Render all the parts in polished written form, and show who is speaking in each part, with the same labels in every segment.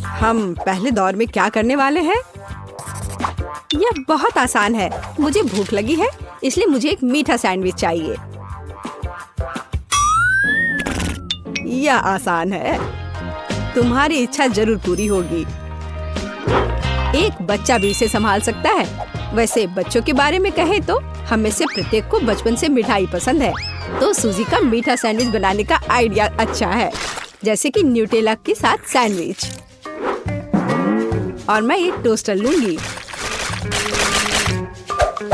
Speaker 1: हम पहले दौर में क्या करने वाले हैं? यह बहुत आसान है। मुझे भूख लगी है, इसलिए मुझे एक मीठा सैंडविच चाहिए। यह आसान है। तुम्हारी इच्छा जरूर पूरी होगी। एक बच्चा भी इसे संभाल सकता है। वैसे बच्चों के बारे में कहें तो हम में से प्रत्येक को बचपन से मिठाई पसंद है, तो सूजी का मीठा सैंडविच बनाने का आइडिया अच्छा है, जैसे कि न्यूटेला के साथ सैंडविच। और मैं एक टोस्टर लूंगी।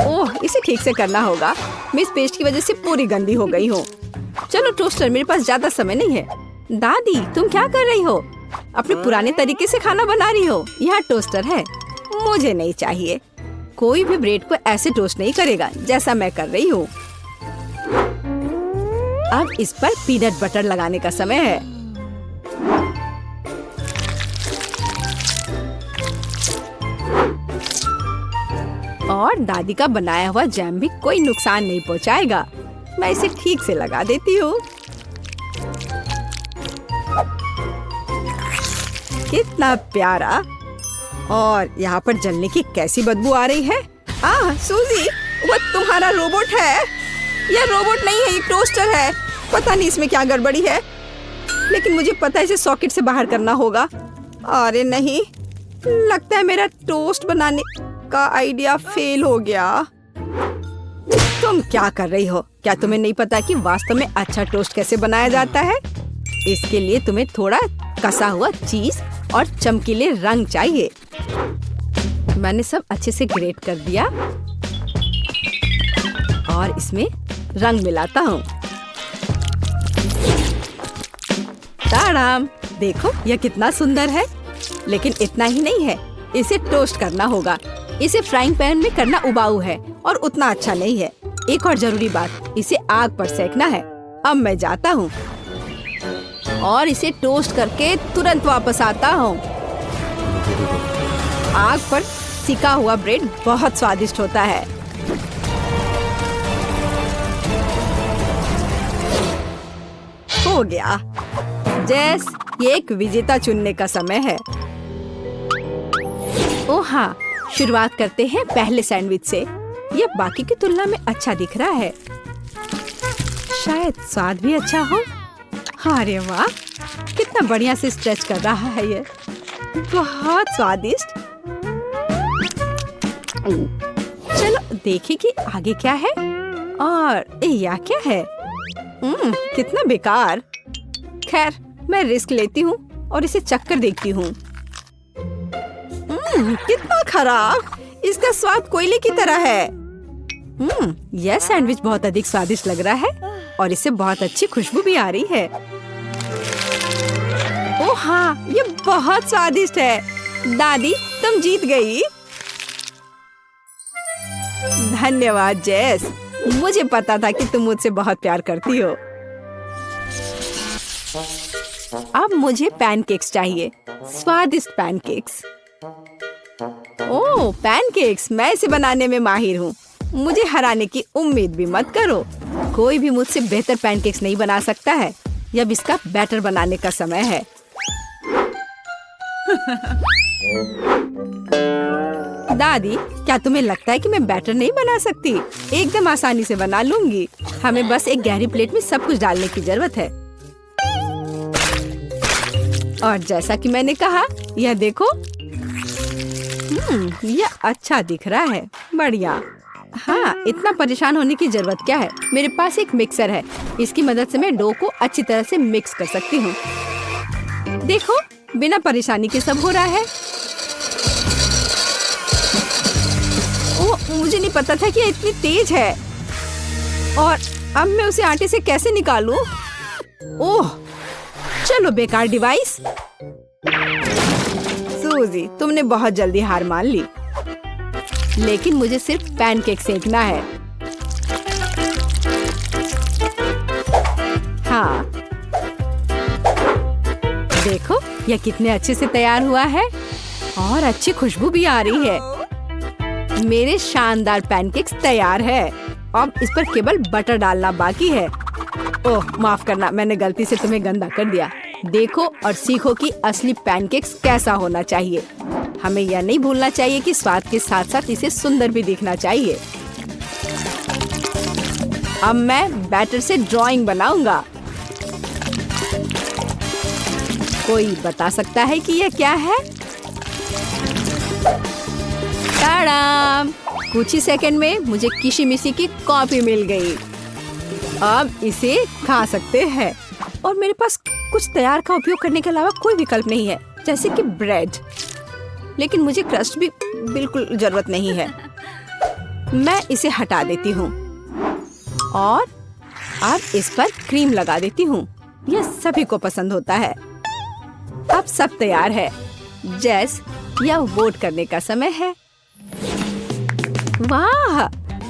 Speaker 1: ओह, इसे ठीक से करना होगा। मैं इस पेस्ट की वजह से पूरी गंदी हो गई हूँ। चलो टोस्टर, मेरे पास ज्यादा समय नहीं है। दादी, तुम क्या कर रही हो? अपने पुराने तरीके से खाना बना रही हो। यहाँ टोस्टर है। मुझे नहीं चाहिए। कोई भी ब्रेड को ऐसे टोस्ट नहीं करेगा जैसा मैं कर रही हूँ। अब इस पर पीनट बटर लगाने का समय है। और दादी का बनाया हुआ जैम भी कोई नुकसान नहीं पहुँचाएगा। मैं इसे ठीक से लगा देती हूँ। कितना प्यारा। और यहाँ पर जलने की कैसी बदबू आ रही है। सूजी, वो तुम्हारा रोबोट है। यह रोबोट नहीं है, ये टोस्टर है। पता नहीं इसमें क्या गड़बड़ी है, लेकिन मुझे पता है इसे सॉकेट से बाहर करना होगा। अरे नहीं, लगता है मेरा टोस्ट बनाने का आइडिया फेल हो गया। तुम क्या कर रही हो? क्या तुम्हें नहीं पता कि वास्तव में अच्छा टोस्ट कैसे बनाया जाता है? इसके लिए तुम्हें थोड़ा कसा हुआ चीज और चमकीले रंग चाहिए। मैंने सब अच्छे से ग्रेट कर दिया और इसमें रंग मिलाता हूँ। ताड़ाम, देखो यह कितना सुंदर है। लेकिन इतना ही नहीं है, इसे टोस्ट करना होगा। इसे फ्राइंग पैन में करना उबाऊ है और उतना अच्छा नहीं है। एक और जरूरी बात, इसे आग पर सेकना है। अब मैं जाता हूँ और इसे टोस्ट करके तुरंत वापस आता हूँ। आग पर सिका हुआ ब्रेड बहुत स्वादिष्ट होता है। हो गया। जेस, ये एक विजेता चुनने का समय है। ओह हाँ, शुरुआत करते हैं पहले सैंडविच से। यह बाकी की तुलना में अच्छा दिख रहा है। शायद स्वाद भी अच्छा हो। अरे वाह, कितना बढ़िया से स्ट्रेच कर रहा है ये। बहुत स्वादिष्ट। चलो देखें कि आगे क्या है। और यह क्या है? कितना बेकार। खैर, मैं रिस्क लेती हूँ और इसे चक्कर देखती हूँ। कितना खराब। इसका स्वाद कोयले की तरह है। यह सैंडविच बहुत अधिक स्वादिष्ट लग रहा है और इससे बहुत अच्छी खुशबू भी आ रही है। ओह हाँ, ये बहुत स्वादिष्ट है। दादी, तुम जीत गई। धन्यवाद जेस। मुझे पता था कि तुम मुझसे बहुत प्यार करती हो। अब मुझे पैनकेक्स चाहिए। स्वादिष्ट पैनकेक्स। ओह, पैनकेक्स, मैं इसे बनाने में माहिर हूँ। मुझे हराने की उम्मीद भी मत करो। कोई भी मुझसे बेहतर पैनकेक्स नहीं बना सकता है। अब इसका बैटर बनाने का समय है। दादी, क्या तुम्हें लगता है कि मैं बैटर नहीं बना सकती? एकदम आसानी से बना लूंगी। हमें बस एक गहरी प्लेट में सब कुछ डालने की जरूरत है। और जैसा कि मैंने कहा, यह देखो। यह अच्छा दिख रहा है। बढ़िया। हाँ, इतना परेशान होने की जरूरत क्या है? मेरे पास एक मिक्सर है। इसकी मदद से मैं डो को अच्छी तरह से मिक्स कर सकती हूँ। देखो, बिना परेशानी के सब हो रहा है। ओह, मुझे नहीं पता था कि ये इतनी तेज है। और अब मैं उसे आटे से कैसे निकालूं? ओह, चलो बेकार डिवाइस। सूजी, तुमने बहुत जल्दी हार मान ली। लेकिन मुझे सिर्फ पैनकेक सेकना है। हाँ, देखो यह कितने अच्छे से तैयार हुआ है और अच्छी खुशबू भी आ रही है। मेरे शानदार पैनकेक्स तैयार है। अब इस पर केवल बटर डालना बाकी है। ओह, माफ करना, मैंने गलती से तुम्हें गंदा कर दिया। देखो और सीखो कि असली पैनकेक्स कैसा होना चाहिए। हमें यह नहीं भूलना चाहिए कि स्वाद के साथ साथ इसे सुंदर भी दिखना चाहिए। अब मैं बैटर से ड्राइंग बनाऊंगा। कोई बता सकता है कि यह क्या है? टाडाम! कुछ ही सेकंड में मुझे किशी-मिशी की कॉफी मिल गई। अब इसे खा सकते हैं और मेरे पास कुछ तैयार का उपयोग करने के अलावा कोई विकल्प नहीं है, जैसे कि ब्रेड। लेकिन मुझे क्रस्ट भी बिल्कुल जरूरत नहीं है। मैं इसे हटा देती हूँ और अब इस पर क्रीम लगा देती हूँ। यह सभी को पसंद होता है। अब सब तैयार है। जेस, यह वोट करने का समय है। वाह,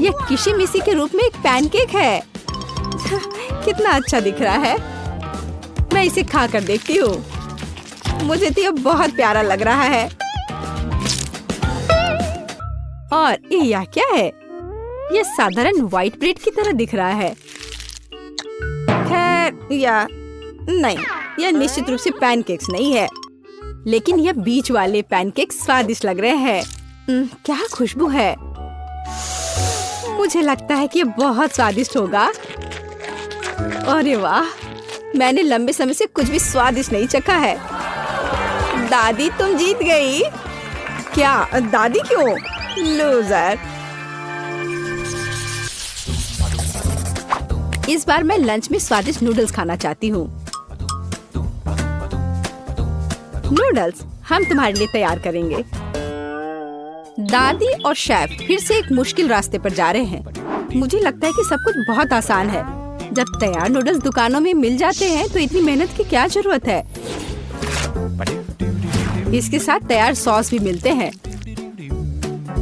Speaker 1: यह किशी-मिशी के रूप में एक पैनकेक है। कितना अच्छा दिख रहा है। मैं इसे खा कर देखती हूँ। मुझे तो यह बहुत प्यारा लग रहा है। और यह क्या है? यह साधारण व्हाइट ब्रेड की तरह दिख रहा है। खैर, या नहीं, यह निश्चित रूप से पैनकेक्स नहीं है। लेकिन यह बीच वाले पैनकेक्स स्वादिष्ट लग रहे हैं। क्या खुशबू है। मुझे लगता है कि यह बहुत स्वादिष्ट होगा। अरे वाह, मैंने लंबे समय से कुछ भी स्वादिष्ट नहीं चखा है। दादी, तुम जीत गई। क्या? दादी क्यों? लूजर। इस बार मैं लंच में स्वादिष्ट नूडल्स खाना चाहती हूँ। नूडल्स हम तुम्हारे लिए तैयार करेंगे। दादी और शेफ फिर से एक मुश्किल रास्ते पर जा रहे हैं। मुझे लगता है कि सब कुछ बहुत आसान है। जब तैयार नूडल्स दुकानों में मिल जाते हैं तो इतनी मेहनत की क्या जरूरत है। इसके साथ तैयार सॉस भी मिलते हैं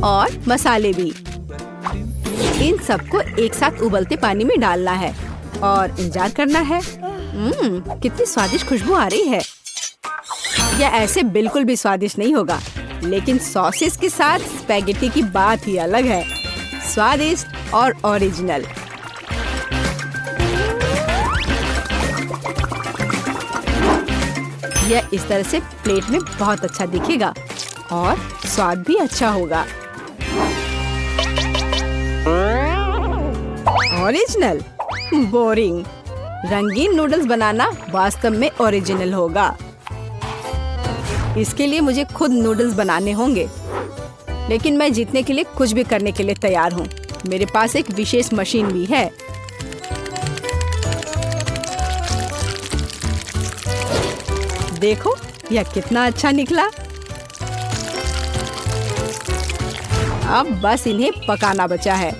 Speaker 1: और मसाले भी। इन सबको एक साथ उबलते पानी में डालना है और इंतजार करना है। कितनी स्वादिष्ट खुशबू आ रही है। यह ऐसे बिल्कुल भी स्वादिष्ट नहीं होगा, लेकिन सॉसेस के साथ स्पैगेटी की बात ही अलग है। स्वादिष्ट और ओरिजिनल। यह इस तरह से प्लेट में बहुत अच्छा दिखेगा और स्वाद भी अच्छा होगा। ओरिजिनल? बोरिंग। रंगीन नूडल्स बनाना वास्तव में ओरिजिनल होगा। इसके लिए मुझे खुद नूडल्स बनाने होंगे। लेकिन मैं जीतने के लिए कुछ भी करने के लिए तैयार हूँ। मेरे पास एक विशेष मशीन भी है। देखो, यह कितना अच्छा निकला। अब बस इन्हें पकाना बचा है।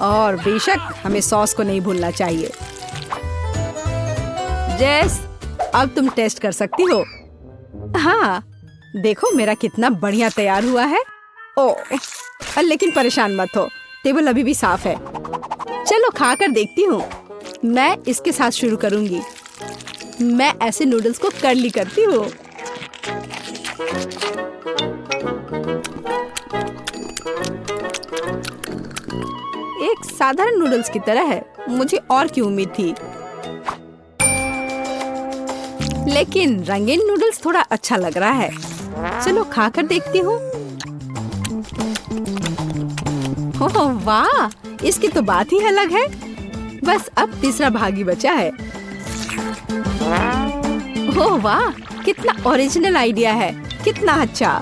Speaker 1: और बेशक हमें सॉस को नहीं भूलना चाहिए। जेस, अब तुम टेस्ट कर सकती हो। हाँ, देखो मेरा कितना बढ़िया तैयार हुआ है। ओह, लेकिन परेशान मत हो, टेबल अभी भी साफ है। चलो खा कर देखती हूँ। मैं इसके साथ शुरू करूंगी। मैं ऐसे नूडल्स को कर्ली करती हूँ। एक साधारण नूडल्स की तरह है। मुझे और की उम्मीद थी, लेकिन रंगीन नूडल्स थोड़ा अच्छा लग रहा है। चलो खाकर देखती हूँ। ओह वाह, इसकी तो बात ही अलग है। बस अब तीसरा भाग ही बचा है। ओह वाह, कितना ओरिजिनल आइडिया है। कितना अच्छा।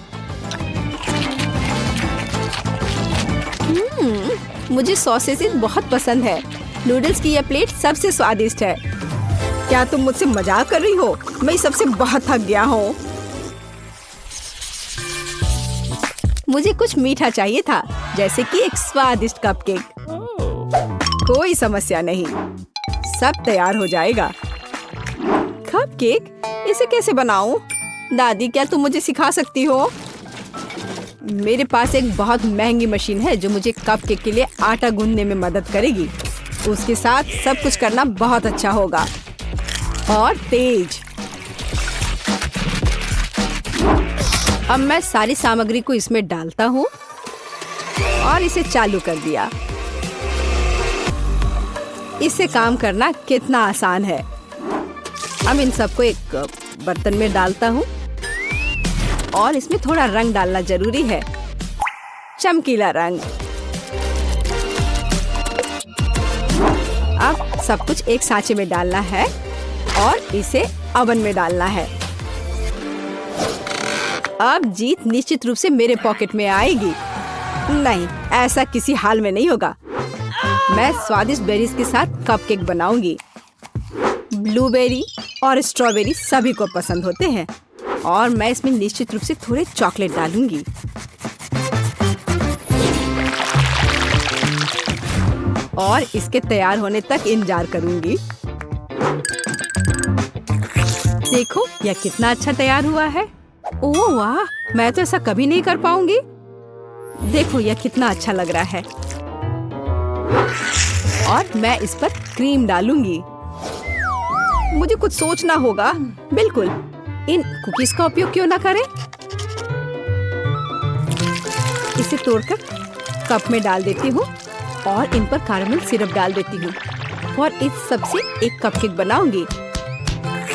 Speaker 1: मुझे सॉसेस बहुत पसंद है। नूडल्स की यह प्लेट सबसे स्वादिष्ट है। क्या तुम मुझसे मजाक कर रही हो? मैं इस सबसे बहुत थक गया हूँ। मुझे कुछ मीठा चाहिए था, जैसे कि एक स्वादिष्ट कपकेक। कोई समस्या नहीं, सब तैयार हो जाएगा। कपकेक? इसे कैसे बनाऊं? दादी, क्या तुम मुझे सिखा सकती हो? मेरे पास एक बहुत महंगी मशीन है जो मुझे कपकेक के लिए आटा गूंदने में मदद करेगी। उसके साथ सब कुछ करना बहुत अच्छा होगा और तेज। अब मैं सारी सामग्री को इसमें डालता हूँ और इसे चालू कर दिया। इससे काम करना कितना आसान है। अब इन सबको एक बर्तन में डालता हूँ और इसमें थोड़ा रंग डालना जरूरी है, चमकीला रंग। अब सब कुछ एक सांचे में डालना है और इसे ओवन में डालना है। अब जीत निश्चित रूप से मेरे पॉकेट में आएगी। नहीं, ऐसा किसी हाल में नहीं होगा। मैं स्वादिष्ट बेरीज के साथ कपकेक बनाऊंगी। ब्लूबेरी और स्ट्रॉबेरी सभी को पसंद होते हैं और मैं इसमें निश्चित रूप से थोड़े चॉकलेट डालूंगी। और इसके तैयार होने तक इंतजार करूंगी। देखो यह कितना अच्छा तैयार हुआ है। ओह वाह, मैं तो ऐसा कभी नहीं कर पाऊंगी। देखो यह कितना अच्छा लग रहा है। और मैं इस पर क्रीम डालूंगी। मुझे कुछ सोचना होगा। बिल्कुल, इन कुकीज का उपयोग क्यों ना करें। इसे तोड़कर कप में डाल देती हूँ और इन पर कैरेमल सिरप डाल देती हूँ और इस सब से एक कपकेक बनाऊंगी।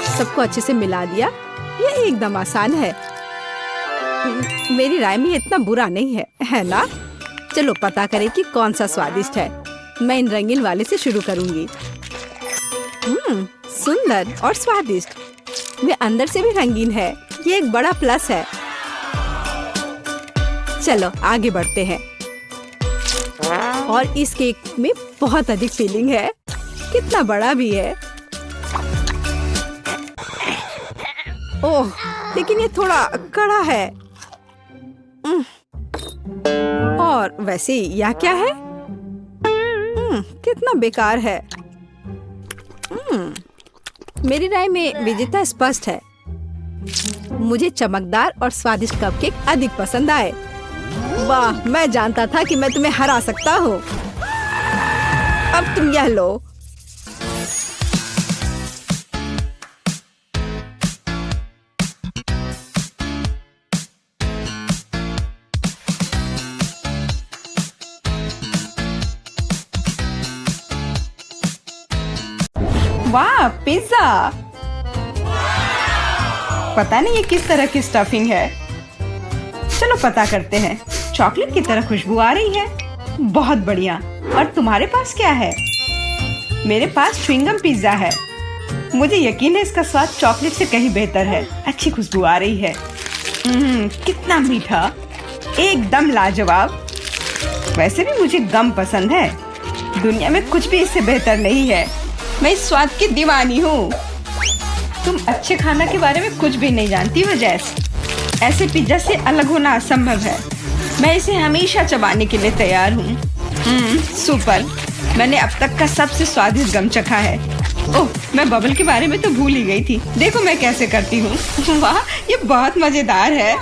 Speaker 1: सबको अच्छे से मिला दिया। यह एकदम आसान है। मेरी राय में इतना बुरा नहीं है, है ना? चलो पता करें कि कौन सा स्वादिष्ट है। मैं इन रंगीन वाले से शुरू करूंगी। सुंदर और स्वादिष्ट। वे अंदर से भी रंगीन है। ये एक बड़ा प्लस है। चलो आगे बढ़ते हैं। और इस केक में बहुत अधिक फिलिंग है। कितना बड़ा भी है। ओह, लेकिन ये थोड़ा कड़ा है। और वैसे यह क्या है? कितना बेकार है। मेरी राय में विजेता स्पष्ट है। मुझे चमकदार और स्वादिष्ट कपकेक अधिक पसंद आए। वाह, मैं जानता था कि मैं तुम्हें हरा सकता हूँ। अब तुम यह लो।
Speaker 2: वाह, पिज्जा! पता नहीं ये किस तरह की स्टफिंग है। चलो पता करते हैं। चॉकलेट की तरह खुशबू आ रही है। बहुत बढ़िया। और तुम्हारे पास क्या है? मेरे पास च्युइंगम पिज्जा है। मुझे यकीन है इसका स्वाद चॉकलेट से कहीं बेहतर है। अच्छी खुशबू आ रही है। कितना मीठा, एकदम लाजवाब। वैसे भी मुझे गम पसंद है। दुनिया में कुछ भी इससे बेहतर नहीं है। मैं इस स्वाद की दीवानी हूँ। तुम अच्छे खाना के बारे में कुछ भी नहीं जानती हो जैस। ऐसे पिज्जा से अलग होना असंभव है। मैं इसे हमेशा चबाने के लिए तैयार हूँ। सुपर। मैंने अब तक का सबसे स्वादिष्ट गम चखा है। ओह, मैं बबल के बारे में तो भूल ही गई थी। देखो मैं कैसे करती हूँ। वाह, ये बहुत मजेदार है।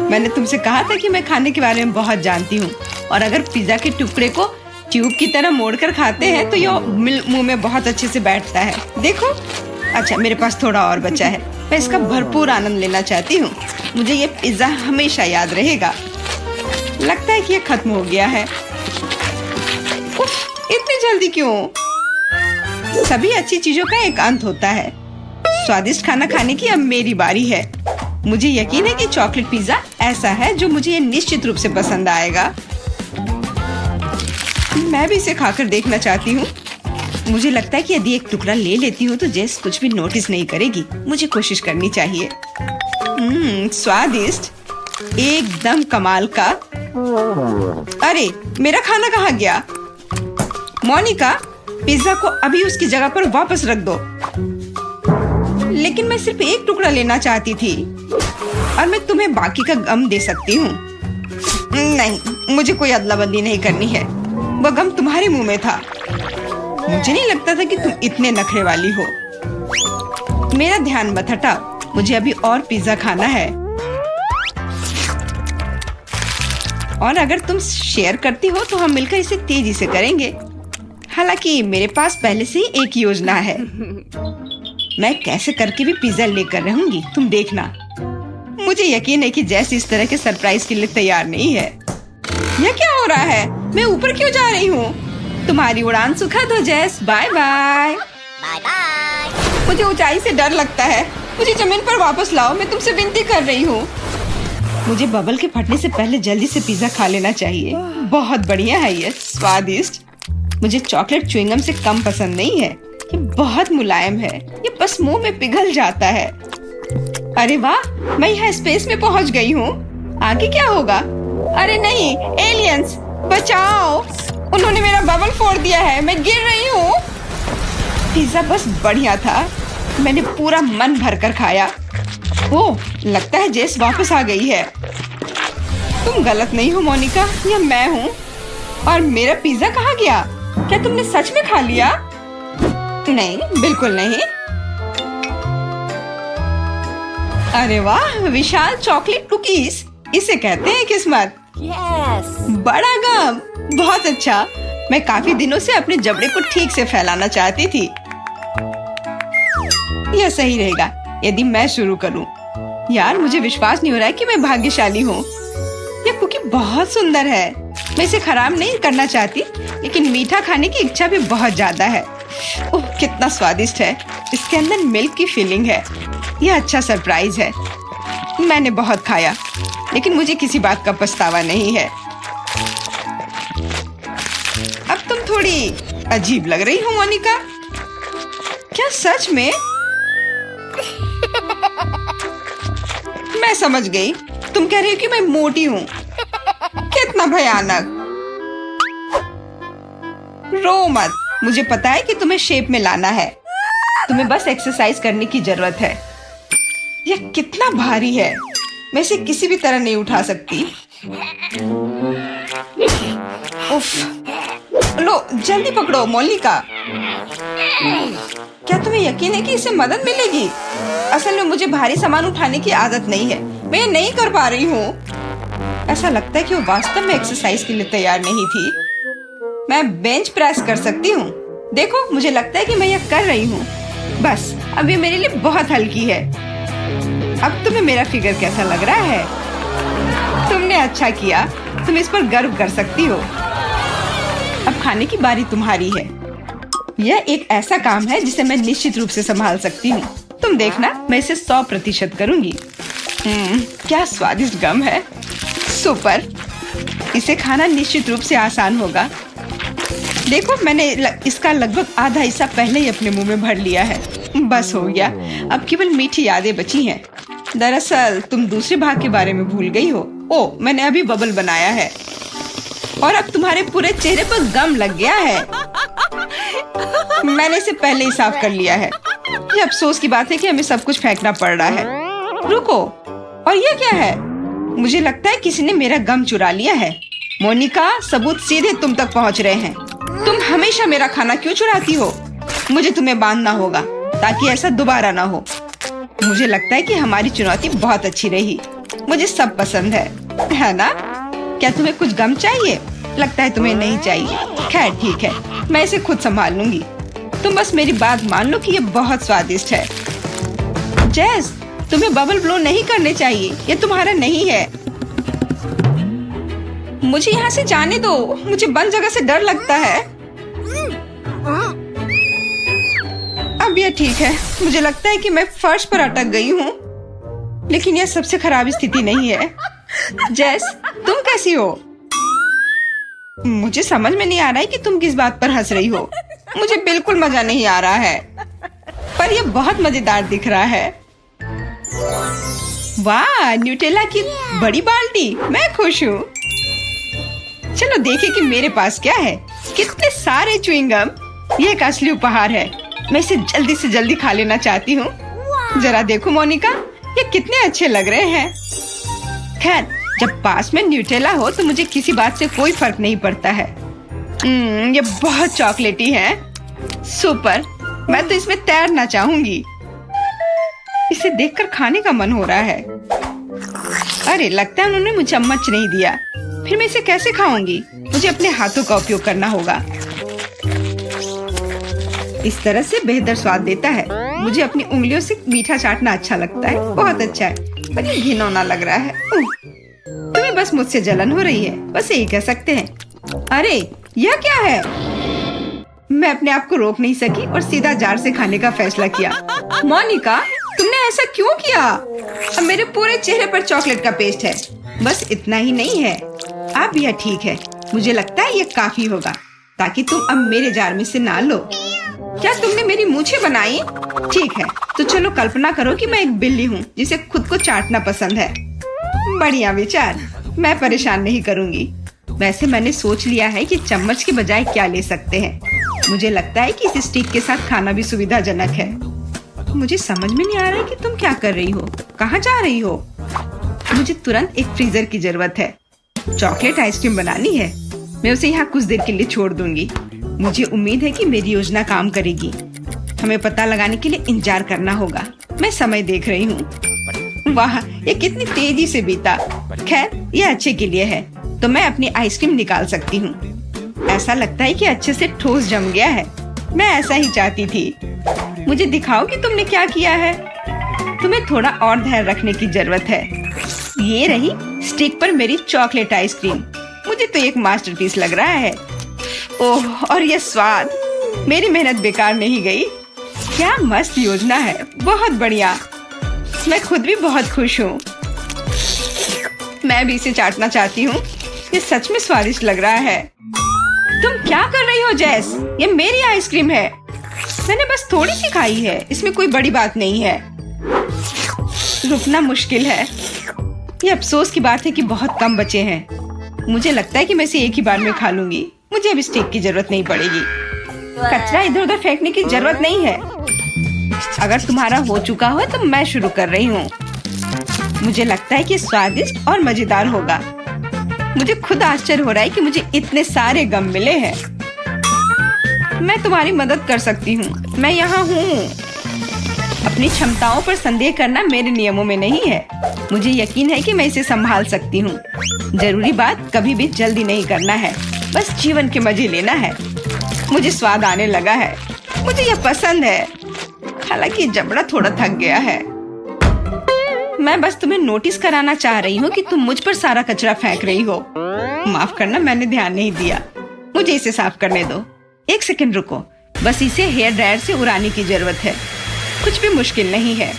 Speaker 2: मैंने तुमसे कहा था कि मैं खाने के बारे में बहुत जानती हूँ। और अगर पिज्जा के टुकड़े को ट्यूब की तरह मोड़कर खाते हैं तो ये मुंह में बहुत अच्छे से बैठता है। देखो। अच्छा, मेरे पास थोड़ा और बचा है। मैं इसका भरपूर आनंद लेना चाहती हूँ। मुझे ये पिज्जा हमेशा याद रहेगा। लगता है कि ये खत्म हो गया है। उफ, इतनी जल्दी क्यों? सभी अच्छी चीजों का एक अंत होता है। स्वादिष्ट खाना खाने की अब मेरी बारी है। मुझे यकीन है कि चॉकलेट पिज्जा ऐसा है जो मुझे निश्चित रूप से पसंद आएगा। मैं भी इसे खाकर देखना चाहती हूँ। मुझे लगता है कि यदि एक टुकड़ा ले लेती हूँ तो जेस कुछ भी नोटिस नहीं करेगी। मुझे कोशिश करनी चाहिए। स्वादिष्ट, एकदम कमाल का। अरे, मेरा खाना कहाँ गया? मोनिका, पिज्जा को अभी उसकी जगह पर वापस रख दो। लेकिन मैं सिर्फ एक टुकड़ा लेना चाहती थी और मैं तुम्हें बाकी का गम दे सकती हूँ। नहीं, मुझे कोई अदला बदली नहीं करनी है। वह गम तुम्हारे मुंह में था। मुझे नहीं लगता था कि तुम इतने नखरे वाली हो। मेरा ध्यान मत हटाओ। मुझे अभी और पिज्जा खाना है। और अगर तुम शेयर करती हो तो हम मिलकर इसे तेजी से करेंगे। हालांकि मेरे पास पहले से ही एक योजना है। मैं कैसे करके भी पिज्जा लेकर रहूंगी, तुम देखना। मुझे यकीन है कि जैसी इस तरह के सरप्राइज के लिए तैयार नहीं है। यह क्या हो रहा है? मैं ऊपर क्यों जा रही हूँ? तुम्हारी उड़ान सुखद हो जेस। Bye bye.
Speaker 3: Bye bye.
Speaker 2: मुझे ऊंचाई से डर लगता है। मुझे जमीन पर वापस लाओ, मैं तुमसे विनती कर रही हूँ। मुझे बबल के फटने से पहले जल्दी से पिज्जा खा लेना चाहिए। बहुत बढ़िया है ये, स्वादिष्ट। मुझे चॉकलेट च्युइंगम से कम पसंद नहीं है। ये बहुत मुलायम है, ये बस मुंह में पिघल जाता है। अरे वाह, मैं यहाँ स्पेस में पहुँच गई हूँ। आगे क्या होगा? अरे नहीं, एलियंस बचाओ, उन्होंने मेरा बबल फोड़ दिया है, मैं गिर रही हूँ। पिज्जा बस बढ़िया था, मैंने पूरा मन भरकर खाया। ओह, लगता है जेस वापस आ गई है। तुम गलत नहीं हो मोनिका, यह मैं हूँ। और मेरा पिज्जा कहाँ गया? क्या तुमने सच में खा लिया? नहीं, बिल्कुल नहीं। अरे वाह, विशाल चॉकलेट कुकीज, इसे कहते हैं किस्मत।
Speaker 3: यस।
Speaker 2: बड़ा गम, बहुत अच्छा। मैं काफी दिनों से अपने जबड़े को ठीक से फैलाना चाहती थी। यह सही रहेगा यदि मैं शुरू करूं। यार, मुझे विश्वास नहीं हो रहा है कि मैं भाग्यशाली हूँ। यह कुकी बहुत सुंदर है। मैं इसे खराब नहीं करना चाहती, लेकिन मीठा खाने की इच्छा भी बहुत ज्यादा है। ओह, कितना स्वादिष्ट है। इसके अंदर मिल्क की फीलिंग है। यह अच्छा सरप्राइज है। मैंने बहुत खाया, लेकिन मुझे किसी बात का पछतावा नहीं है। अब तुम थोड़ी अजीब लग रही हो मोनिका। क्या सच में? मैं समझ गई, तुम कह रही हो कि मैं मोटी हूँ। कितना भयानक। रो मत, मुझे पता है कि तुम्हें शेप में लाना है। तुम्हें बस एक्सरसाइज करने की जरूरत है। यह कितना भारी है, मैं इसे किसी भी तरह नहीं उठा सकती। उफ, लो जल्दी पकड़ो मोनिका। क्या तुम्हें यकीन है कि इससे मदद मिलेगी? असल में मुझे भारी सामान उठाने की आदत नहीं है, मैं ये नहीं कर पा रही हूँ। ऐसा लगता है कि वो वास्तव में एक्सरसाइज के लिए तैयार नहीं थी। मैं बेंच प्रेस कर सकती हूँ। देखो, मुझे लगता है कि मैं यह कर रही हूँ। बस, अब ये मेरे लिए बहुत हल्की है। अब तुम्हें मेरा फिगर कैसा लग रहा है? तुमने अच्छा किया, तुम इस पर गर्व कर सकती हो। अब खाने की बारी तुम्हारी है। यह एक ऐसा काम है जिसे मैं निश्चित रूप से संभाल सकती हूँ। तुम देखना, मैं इसे 100% करूंगी। क्या स्वादिष्ट गम है। सुपर, इसे खाना निश्चित रूप से आसान होगा। देखो, मैंने इसका लगभग आधा हिस्सा पहले ही अपने मुंह में भर लिया है। बस हो गया, अब केवल मीठी यादें बची हैं। दरअसल तुम दूसरे भाग के बारे में भूल गई हो। ओह, मैंने अभी बबल बनाया है और अब तुम्हारे पूरे चेहरे पर गम लग गया है। मैंने इसे पहले ही साफ कर लिया है। ये अफसोस की बात है कि हमें सब कुछ फेंकना पड़ रहा है। रुको, और ये क्या है? मुझे लगता है किसी ने मेरा गम चुरा लिया है। मोनिका, सबूत सीधे तुम तक पहुंच रहे हैं। तुम हमेशा मेरा खाना क्यों चुराती हो? मुझे तुम्हें बांधना होगा ताकि ऐसा दोबारा ना हो। मुझे लगता है कि हमारी चुनौती बहुत अच्छी रही। मुझे सब पसंद है ना? क्या तुम्हें कुछ गम चाहिए? लगता है तुम्हें नहीं चाहिए। खैर ठीक है, मैं इसे खुद संभाल लूंगी। तुम बस मेरी बात मान लो कि ये बहुत स्वादिष्ट है। जेस, तुम्हें बबल ब्लो नहीं करने चाहिए, ये तुम्हारा नहीं है। मुझे यहाँ से जाने दो, मुझे बंद जगह से डर लगता है। अब ये ठीक है, मुझे लगता है कि मैं फर्श पर अटक गई हूँ, लेकिन यह सबसे खराब स्थिति नहीं है। जेस, तुम कैसी हो? मुझे समझ में नहीं आ रहा है कि तुम किस बात पर हंस रही हो। मुझे बिल्कुल मजा नहीं आ रहा है, पर यह बहुत मजेदार दिख रहा है। वाह, न्यूटेला की बड़ी बाल्टी, मैं खुश हूँ। चलो देखें कि मेरे पास क्या है। कितने सारे च्युइंगम, ये एक असली उपहार है। मैं इसे जल्दी से जल्दी खा लेना चाहती हूँ। जरा देखो मोनिका, ये कितने अच्छे लग रहे हैं। खैर, जब पास में न्यूटेला हो तो मुझे किसी बात से कोई फर्क नहीं पड़ता है। ये बहुत चॉकलेटी है। सुपर, मैं तो इसमें तैरना चाहूंगी। इसे देखकर खाने का मन हो रहा है। अरे, लगता है उन्होंने मुझे चम्मच नहीं दिया। फिर मैं इसे कैसे खाऊंगी? मुझे अपने हाथों का उपयोग करना होगा। इस तरह से बेहतर स्वाद देता है। मुझे अपनी उंगलियों से मीठा चाटना अच्छा लगता है। बहुत अच्छा है, पर ये घिनौना लग रहा है। तुम्हें बस मुझसे जलन हो रही है, बस यही कह सकते हैं। अरे, यह क्या है? मैं अपने आप को रोक नहीं सकी और सीधा जार से खाने का फैसला किया। मोनिका, तुमने ऐसा क्यों किया? अब मेरे पूरे चेहरे पर चॉकलेट का पेस्ट है। बस इतना ही नहीं है, अब यह ठीक है। मुझे लगता है यह काफी होगा ताकि तुम अब मेरे जार में से ना लो। क्या तुमने मेरी मूछें बनाई? ठीक है, तो चलो कल्पना करो कि मैं एक बिल्ली हूँ जिसे खुद को चाटना पसंद है। बढ़िया विचार, मैं परेशान नहीं करूँगी। वैसे मैंने सोच लिया है कि चम्मच के बजाय क्या ले सकते हैं। मुझे लगता है कि इस स्टिक के साथ खाना भी सुविधाजनक है। मुझे समझ में नहीं आ रहा है कि तुम क्या कर रही हो, कहाँ जा रही हो? मुझे तुरंत एक फ्रीजर की जरूरत है। चॉकलेट आइसक्रीम बनानी है। मैं उसे यहाँ कुछ देर के लिए छोड़ दूंगी। मुझे उम्मीद है कि मेरी योजना काम करेगी। हमें पता लगाने के लिए इंतजार करना होगा। मैं समय देख रही हूँ। वाह, ये कितनी तेजी से बीता। खैर, ये अच्छे के लिए है, तो मैं अपनी आइसक्रीम निकाल सकती हूँ। ऐसा लगता है कि अच्छे से ठोस जम गया है। मैं ऐसा ही चाहती थी। मुझे दिखाओ कि तुमने क्या किया है। तुम्हें थोड़ा और धैर्य रखने की जरूरत है। ये रही स्टिक पर मेरी चॉकलेट आइसक्रीम। मुझे तो एक मास्टरपीस लग रहा है। ओह, और ये स्वाद। मेरी मेहनत बेकार नहीं गई। क्या मस्त योजना है, बहुत बढ़िया। मैं खुद भी बहुत खुश हूँ। मैं भी इसे चाटना चाहती हूँ। ये सच में स्वादिष्ट लग रहा है। तुम क्या कर रही हो जेस? ये मेरी आइसक्रीम है। मैंने बस थोड़ी सी खाई है, इसमें कोई बड़ी बात नहीं है। रुकना मुश्किल है। ये अफसोस की बात है कि बहुत कम बचे हैं। मुझे लगता है कि मैं इसे एक ही बार में खा लूंगी। मुझे अब स्टिक की जरूरत नहीं पड़ेगी। कचरा इधर उधर फेंकने की जरूरत नहीं है। अगर तुम्हारा हो चुका हो तो मैं शुरू कर रही हूँ। मुझे लगता है कि स्वादिष्ट और मजेदार होगा। मुझे खुद आश्चर्य हो रहा है कि मुझे इतने सारे गम मिले हैं। मैं तुम्हारी मदद कर सकती हूँ। मैं यहाँ हूँ। अपनी क्षमताओं पर संदेह करना मेरे नियमों में नहीं है। मुझे यकीन है कि मैं इसे संभाल सकती हूँ। जरूरी बात कभी भी जल्दी नहीं करना है, बस जीवन के मजे लेना है। मुझे स्वाद आने लगा है। मुझे यह पसंद है, हालांकि जबड़ा थोड़ा थक गया है। मैं बस तुम्हें नोटिस कराना चाह रही हूँ कि तुम मुझ पर सारा कचरा फेंक रही हो। माफ करना, मैंने ध्यान नहीं दिया। मुझे इसे साफ करने दो। एक सेकंड रुको, बस इसे हेयर ड्रायर से उड़ाने की जरूरत है। कुछ भी मुश्किल नहीं है।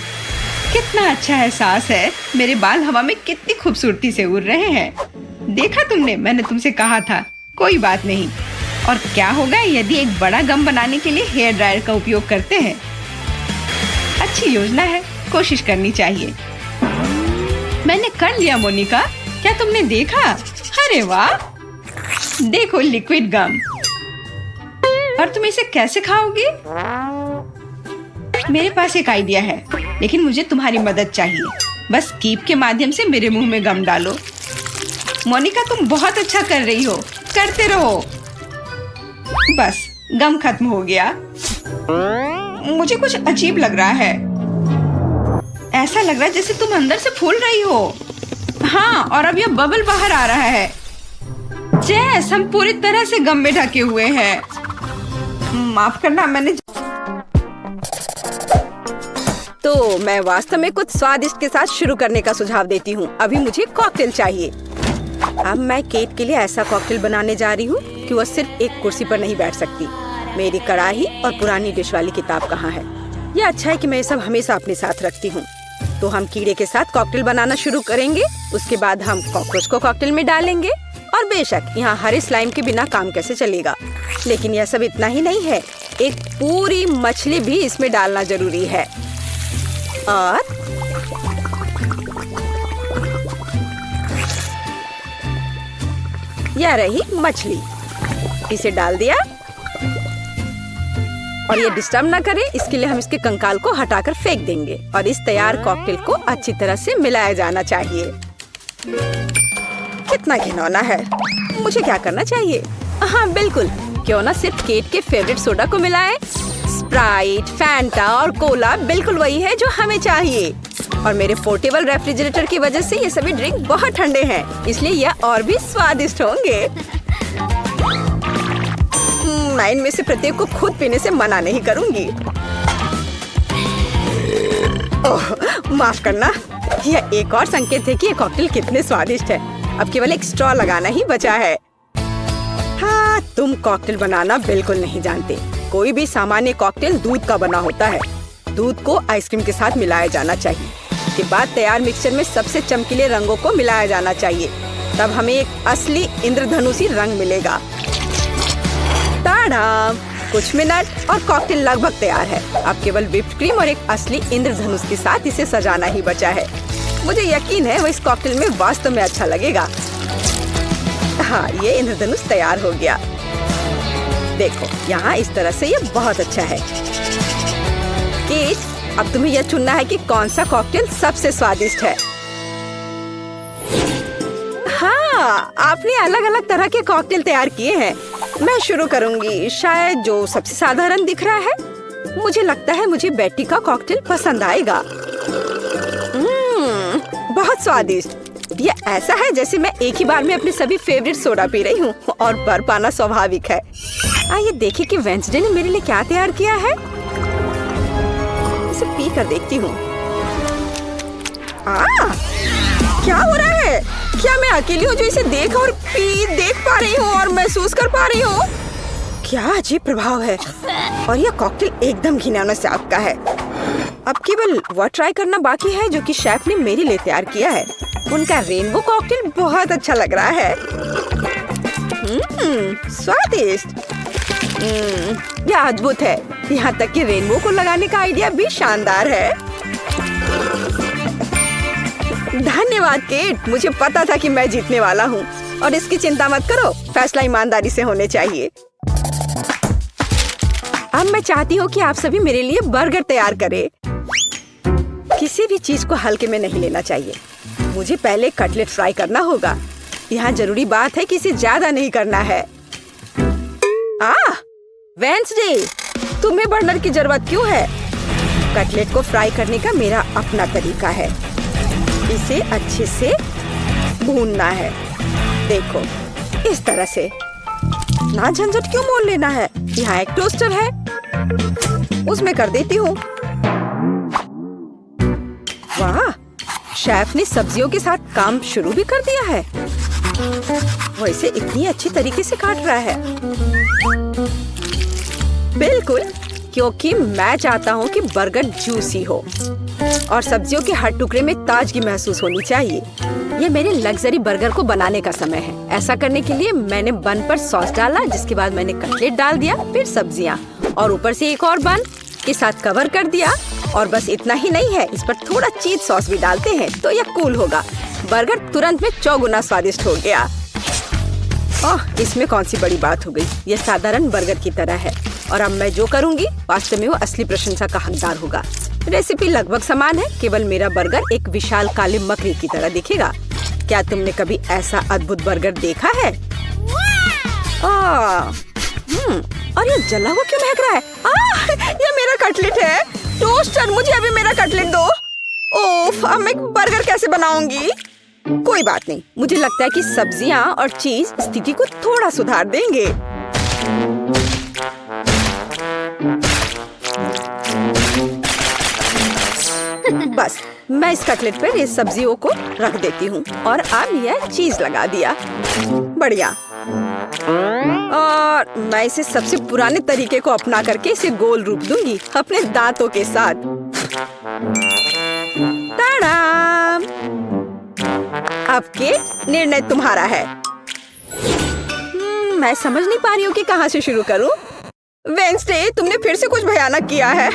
Speaker 2: कितना अच्छा एहसास है। मेरे बाल हवा में कितनी खूबसूरती से उड़ रहे हैं। देखा तुमने, मैंने तुमसे कहा था। कोई बात नहीं। और क्या होगा यदि एक बड़ा गम बनाने के लिए हेयर ड्रायर का उपयोग करते हैं? अच्छी योजना है, कोशिश करनी चाहिए। मैंने कर लिया मोनिका। क्या तुमने देखा? अरे वाह, देखो लिक्विड गम। और तुम इसे कैसे खाओगी? मेरे पास एक आइडिया है, लेकिन मुझे तुम्हारी मदद चाहिए। बस कीप के माध्यम से मेरे मुंह में गम डालो। मोनिका, तुम बहुत अच्छा कर रही हो। करते रहो। बस गम खत्म हो गया। मुझे कुछ अजीब लग रहा है। ऐसा लग रहा है जैसे तुम अंदर से फूल रही हो। हाँ, और अब यह बबल बाहर आ रहा है। जैस, हम पूरी तरह से गम में ढके हुए हैं। माफ करना, मैंने
Speaker 1: तो मैं वास्तव में कुछ स्वादिष्ट के साथ शुरू करने का सुझाव देती हूँ। अभी मुझे कॉकटेल चाहिए। अब मैं केट के लिए ऐसा कॉकटेल बनाने जा रही हूँ कि वह सिर्फ एक कुर्सी पर नहीं बैठ सकती। मेरी कढ़ाई और पुरानी डिश वाली किताब कहाँ है? यह अच्छा है कि मैं ये सब हमेशा अपने साथ रखती हूँ। तो हम कीड़े के साथ कॉकटेल बनाना शुरू करेंगे। उसके बाद हम कॉकरोच को कॉकटेल में डालेंगे। और बेशक यहाँ हरे स्लाइम के बिना काम कैसे चलेगा। लेकिन यह सब इतना ही नहीं है, एक पूरी मछली भी इसमें डालना जरूरी है। और यह रही मछली। इसे डाल दिया। और ये डिस्टर्ब ना करे, इसके लिए हम इसके कंकाल को हटाकर फेंक देंगे। और इस तैयार कॉकटेल को अच्छी तरह से मिलाया जाना चाहिए। कितना घिनौना है। मुझे क्या करना चाहिए? हाँ बिल्कुल, क्यों ना सिर्फ केट के फेवरेट सोडा को मिलाएं। स्प्राइट, फैंटा और कोला बिल्कुल वही है जो हमें चाहिए। और मेरे पोर्टेबल रेफ्रिजरेटर की वजह से ये सभी ड्रिंक बहुत ठंडे हैं, इसलिए यह और भी स्वादिष्ट होंगे। मैं इनमें से प्रत्येक को खुद पीने से मना नहीं करूंगी। ओह, माफ करना। यह एक और संकेत है कि ये कॉकटेल कितने स्वादिष्ट है। अब केवल एक स्ट्रॉ लगाना ही बचा है। हाँ, तुम कॉकटेल बनाना बिल्कुल नहीं जानते। कोई भी सामान्य कॉकटेल दूध का बना होता है। दूध को आइसक्रीम के साथ मिलाया जाना चाहिए। के बाद तैयार मिक्सचर में सबसे चमकीले रंगों को मिलाया जाना चाहिए। तब हमें एक असली इंद्रधनुषी रंग मिलेगा। ताड़ाम! कुछ मिनट और कॉकटेल लगभग तैयार है। अब केवल व्हिप्ड क्रीम और एक असली इंद्रधनुष के साथ इसे सजाना ही बचा है। मुझे यकीन है वो इस कॉकटेल में वास्तव में अच्छा लगेगा। हाँ, ये इंद्रधनुष तैयार हो गया। देखो, यहाँ इस तरह से ये बहुत अच्छा है। कीट, अब तुम्हें यह चुनना है कि कौन सा कॉकटेल सबसे स्वादिष्ट है। हाँ, आपने अलग अलग तरह के कॉकटेल तैयार किए हैं। मैं शुरू करूंगी, शायद जो सबसे साधारण दिख रहा है। मुझे लगता है मुझे बेटी का कॉकटेल पसंद आएगा। बहुत स्वादिष्ट। ये ऐसा है जैसे मैं एक ही बार में अपने सभी फेवरेट सोडा पी रही हूँ और भर पाना स्वाभाविक है। आइए देखें कि वेंसडे ने मेरे लिए क्या तैयार किया है। इसे पी कर देखती हूँ। क्या हो रहा है? क्या मैं अकेली हूँ जो इसे देख पा रही हूँ और महसूस कर पा रही हूँ? क्या अजीब प्रभाव है। और यह कॉकटेल एकदम घिनौना स्वाद का है। अब केवल वह ट्राई करना बाकी है जो कि शेफ ने मेरे लिए तैयार किया है। उनका रेनबो कॉकटेल बहुत अच्छा लग रहा है। स्वादिष्ट। यह अद्भुत है। यहाँ तक कि रेनबो को लगाने का आइडिया भी शानदार है। धन्यवाद केट, मुझे पता था कि मैं जीतने वाला हूँ। और इसकी चिंता मत करो, फैसला ईमानदारी से होने चाहिए। अब मैं चाहती हूँ कि आप सभी मेरे लिए बर्गर तैयार करें। किसी भी चीज को हल्के में नहीं लेना चाहिए। मुझे पहले कटलेट फ्राई करना होगा। यहाँ जरूरी बात है कि इसे ज्यादा नहीं करना है। वेंसडे, तुम्हें बर्नर की जरूरत क्यों है? कटलेट को फ्राई करने का मेरा अपना तरीका है। इसे अच्छे से भूनना है। देखो, इस तरह से। ना झंझट क्यों मोल लेना है। यहाँ एक टोस्टर है, उसमें कर देती हूँ। वाह, शेफ ने सब्जियों के साथ काम शुरू भी कर दिया है। वो इसे इतनी अच्छी तरीके से काट रहा है। बिल्कुल, क्योंकि मैं चाहता हूँ कि बर्गर जूसी हो और सब्जियों के हर टुकड़े में ताजगी महसूस होनी चाहिए। ये मेरे लग्जरी बर्गर को बनाने का समय है। ऐसा करने के लिए मैंने बन पर सॉस डाला, जिसके बाद मैंने कटलेट डाल दिया, फिर सब्जियाँ और ऊपर से एक और बन के साथ कवर कर दिया। और बस इतना ही नहीं है, इस पर थोड़ा चीज सॉस भी डालते हैं तो यह कूल होगा। बर्गर तुरंत में 4 गुना स्वादिष्ट हो गया। इसमें कौन सी बड़ी बात हो गई। यह साधारण बर्गर की तरह है और अब मैं जो करूँगी वास्तव में वो असली प्रशंसा का हकदार होगा। रेसिपी लगभग समान है, केवल मेरा बर्गर एक विशाल काले मकड़ी की तरह दिखेगा। क्या तुमने कभी ऐसा अद्भुत बर्गर देखा है? और ये जला हुआ क्यों महक रहा है? ये मेरा कटलेट है। टोस्टर, मुझे अभी मेरा कटलेट दो। ओफ, अब मैं बर्गर कैसे बनाऊंगी? कोई बात नहीं, मुझे लगता है कि सब्जियां और चीज स्थिति को थोड़ा सुधार देंगे। बस मैं इस कटलेट पर इस सब्जियों को रख देती हूँ और अब यह चीज लगा दिया। बढ़िया। और मैं इसे सबसे पुराने तरीके को अपना करके इसे गोल रूप दूंगी अपने दांतों के साथ। ताड़ाम! अब के निर्णय तुम्हारा है। मैं समझ नहीं पा रही हूँ कि कहाँ से शुरू करूँ। वेंसडे, तुमने फिर से कुछ भयानक किया है।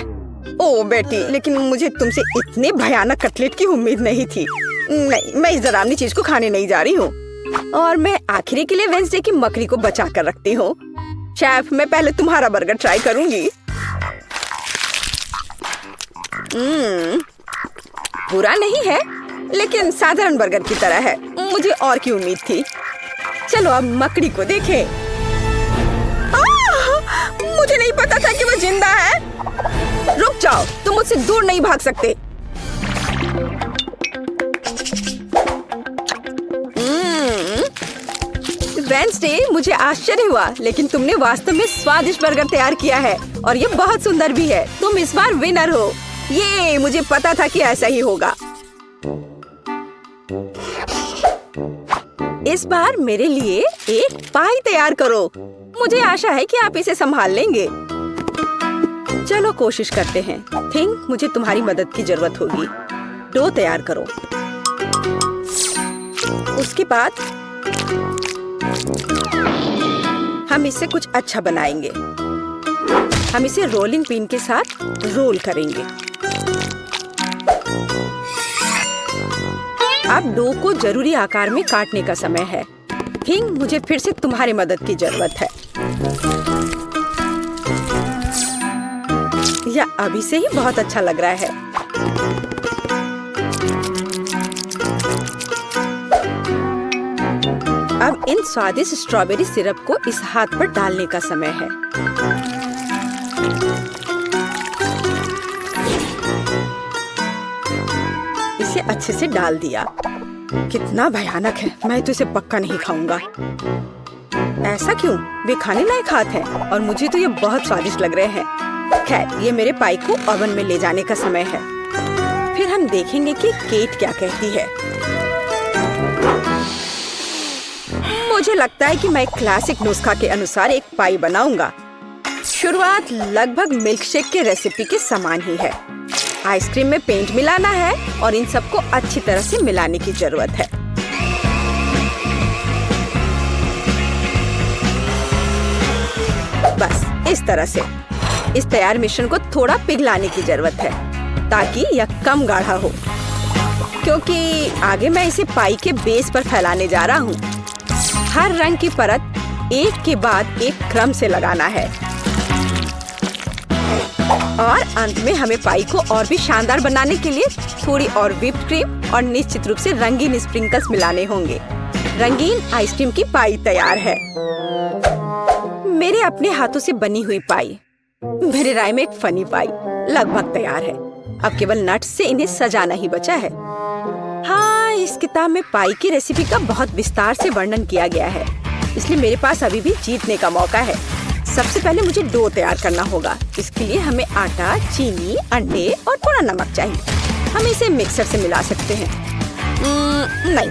Speaker 1: ओ बेटी, लेकिन मुझे तुमसे इतने भयानक कटलेट की उम्मीद नहीं थी। नहीं, मैं इस डरावनी चीज को खाने नहीं जा रही हूँ। और मैं आखिरी के लिए वेंसडे की मकड़ी को बचा कर रखती हूँ। शेफ, मैं पहले तुम्हारा बर्गर ट्राई करूंगी। बुरा नहीं है, लेकिन साधारण बर्गर की तरह है। मुझे और की उम्मीद थी। चलो अब मकड़ी को देखें। मुझे नहीं पता था कि वो जिंदा है। रुक जाओ, तुम मुझसे दूर नहीं भाग सकते। वेंसडे, मुझे आश्चर्य हुआ, लेकिन तुमने वास्तव में स्वादिष्ट बर्गर तैयार किया है और ये बहुत सुंदर भी है। तुम इस बार विनर हो। ये मुझे पता था कि ऐसा ही होगा। इस बार मेरे लिए एक पाई तैयार करो। मुझे आशा है कि आप इसे संभाल लेंगे। चलो कोशिश करते हैं। थिंक मुझे तुम्हारी मदद की जरूरत होगी। डो तैयार करो। उसके बाद हम इससे कुछ अच्छा बनाएंगे। हम इसे रोलिंग पिन के साथ रोल करेंगे। अब डो को जरूरी आकार में काटने का समय है। थिंक मुझे फिर से तुम्हारी मदद की जरूरत है। यह अभी से ही बहुत अच्छा लग रहा है। अब इन स्वादिष्ट स्ट्रॉबेरी सिरप को इस हाथ पर डालने का समय है। इसे अच्छे से डाल दिया। कितना भयानक है। मैं तो इसे पक्का नहीं खाऊंगा। ऐसा क्यों? वे खाने लायक हाथ हैं और मुझे तो ये बहुत स्वादिष्ट लग रहे हैं। खैर, ये मेरे पाई को ओवन में ले जाने का समय है। फिर हम देखेंगे कि केट क्या कहती है। मुझे लगता है कि मैं क्लासिक नुस्खा के अनुसार एक पाई बनाऊंगा। शुरुआत लगभग मिल्कशेक के रेसिपी के समान ही है। आइसक्रीम में पेंट मिलाना है और इन सबको अच्छी तरह से मिलाने की जरूरत है। बस इस तरह से। इस तैयार मिश्रण को थोड़ा पिघलाने की जरूरत है ताकि यह कम गाढ़ा हो, क्योंकि आगे मैं इसे पाई के बेस पर फैलाने जा रहा हूँ। हर रंग की परत एक के बाद एक क्रम से लगाना है और अंत में हमें पाई को और भी शानदार बनाने के लिए थोड़ी और व्हिप्ड क्रीम और निश्चित रूप से रंगीन स्प्रिंकल्स मिलाने होंगे। रंगीन आइसक्रीम की पाई तैयार है। मेरे अपने हाथों से बनी हुई पाई, मेरे राय में एक फनी पाई, लगभग तैयार है। अब केवल नट्स से इन्हें सजाना ही बचा है। हाँ, इस किताब में पाई की रेसिपी का बहुत विस्तार से वर्णन किया गया है, इसलिए मेरे पास अभी भी जीतने का मौका है। सबसे पहले मुझे डो तैयार करना होगा। इसके लिए हमें आटा, चीनी, अंडे और थोड़ा नमक चाहिए। हम इसे मिक्सर से मिला सकते हैं। नहीं,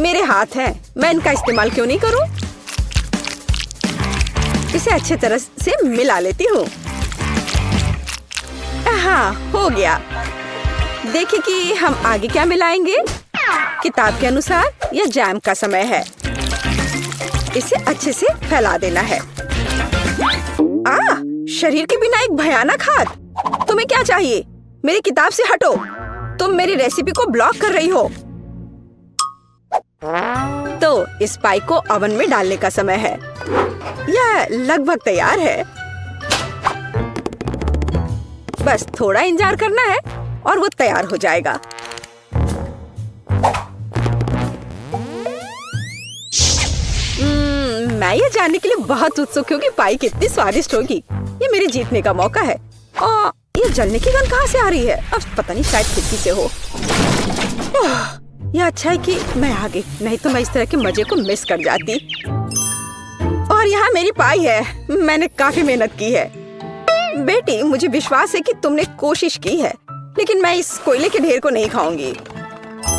Speaker 1: मेरे हाथ हैं, मैं इनका इस्तेमाल क्यों नहीं करूं? इसे अच्छे तरह से मिला लेती हूँ। हाँ, हो गया। देखिए कि हम आगे क्या मिलाएंगे। किताब के अनुसार यह जैम का समय है। इसे अच्छे से फैला देना है। शरीर के बिना एक भयानक हाथ। तुम्हें क्या चाहिए? मेरी किताब से हटो। तुम मेरी रेसिपी को ब्लॉक कर रही हो। तो इस पाई को ओवन में डालने का समय है। यह लगभग तैयार है। बस थोड़ा इंतजार करना है और वो तैयार हो जाएगा। मैं ये जानने के लिए बहुत उत्सुक हूँ कि पाई कितनी स्वादिष्ट होगी। ये मेरे जीतने का मौका है। और ये जलने की गंध कहाँ से आ रही है? अब पता नहीं, शायद खिड़की से हो। यह अच्छा है कि मैं आ गई, नहीं तो मैं इस तरह के मजे को मिस कर जाती। और यहाँ मेरी पाई है। मैंने काफी मेहनत की है। बेटी, मुझे विश्वास है कि तुमने कोशिश की है, लेकिन मैं इस कोयले के ढेर को नहीं खाऊंगी।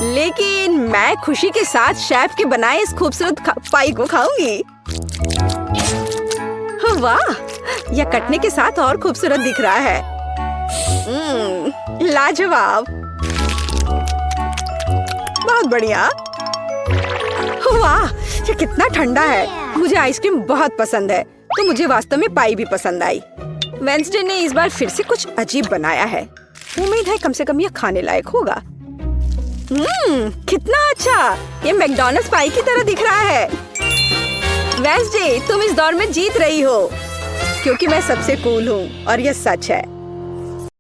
Speaker 1: लेकिन मैं खुशी के साथ शेफ के बनाए इस खूबसूरत पाई को खाऊंगी। वाह, यह कटने के साथ और खूबसूरत दिख रहा है। लाजवाब, बहुत बढ़िया। वाह, ये कितना ठंडा है। मुझे आइसक्रीम बहुत पसंद है, तो मुझे वास्तव में पाई भी पसंद आई। वेंसडे ने इस बार फिर से कुछ अजीब बनाया है। उम्मीद है कम से कम यह खाने लायक होगा। कितना अच्छा, ये मैकडॉनल्ड्स पाई की तरह दिख रहा है। वेंसडे, तुम इस दौर में जीत रही हो, क्योंकि मैं सबसे कूल हूँ और यह सच है।